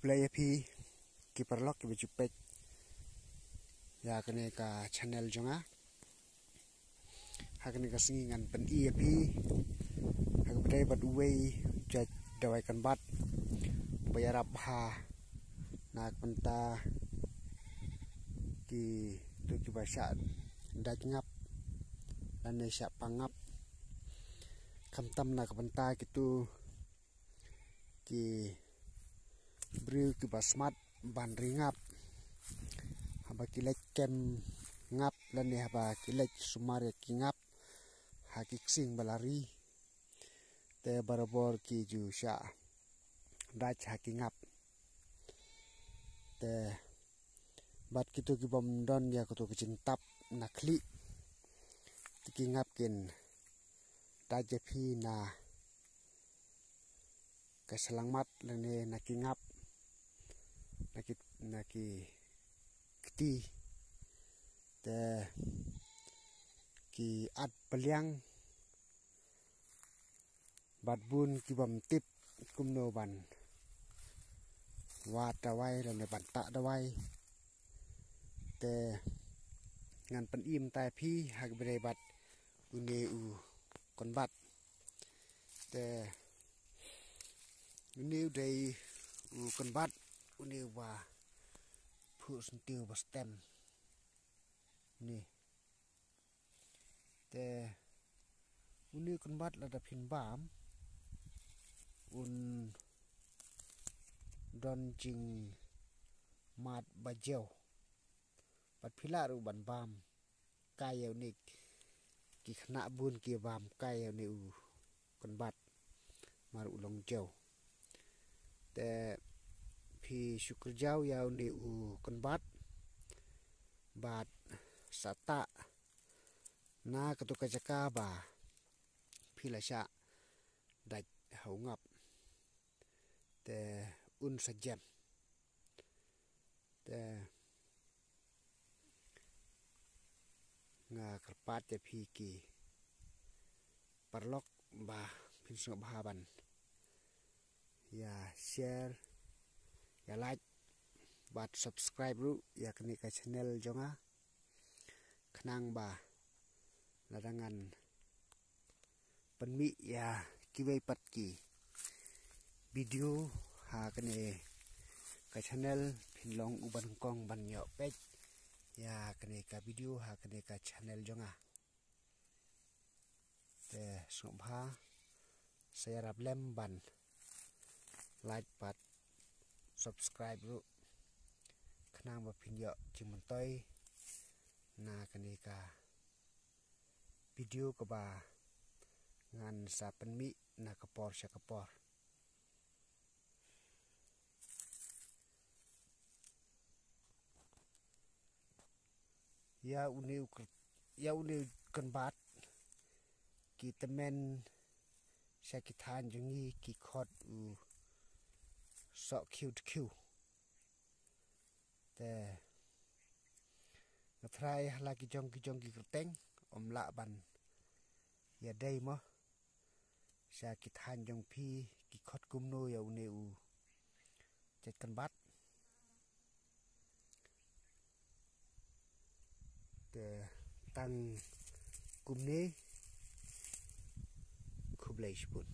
play api kiperlok ki bejupek ya kene ka channel jonga hakene ka singingan pen api hak bedai bat uwei jaj dawai kan bat bayarap ha nak penta ki tu ki basya daj ngap dan syak pangap kamtam nak penta kitu ki bril ki basmat ban ringap haba kilek kem ngap lan ne haba kilek sumare ki ngap hakik sing balari te barabor ki ju sya daj haki ngap te bat kitu ki bom don ya kutu kecintap nakli tiki ngap kin daj phi na keselangmat lene naki ngap naki keti te ki at peliang bat bun ki bam tip kumno ban wat dawai lene ban tak dawai te ngan pen im tai phi hak bere bat une u kon bat te uniu dei u kon bat uniu wa phu sentiu ba stem ni te uniu kon bat la da phin bam un don jing mat bajeu bat phila ru ban bam kayeu nik ki khna bun ki bam kayeu ni u kon bat mar ulong jau te phi syukur jau yau ni u kon bat sata na katu kajaka ba phila sya daj hau ngap te un sajem te nga kerpat te phi ki parlok ba phin sngop haban ya share ya like bat subscribe ru ya kene ka channel jonga khnang ba larangan penmi ya kiwei pat ki video ha kene ka channel phinlong uban kong ban yo page ya kene ka video ha kene ka channel jonga te sngopha saya rap lem ban like pat subscribe ru khnang ba phin yo chimantoi na kene ka video ka ba ngan sa penmi na kapor sya kapor ya uniu kan bat ki temen sya ki than jungi ki khot u so cute te ngatrai hala ki jong ki kerteng omla ban ya dei mo sya ki than jong phi ki khot kumno ya une u jet kan bat te tang kumne khublai spun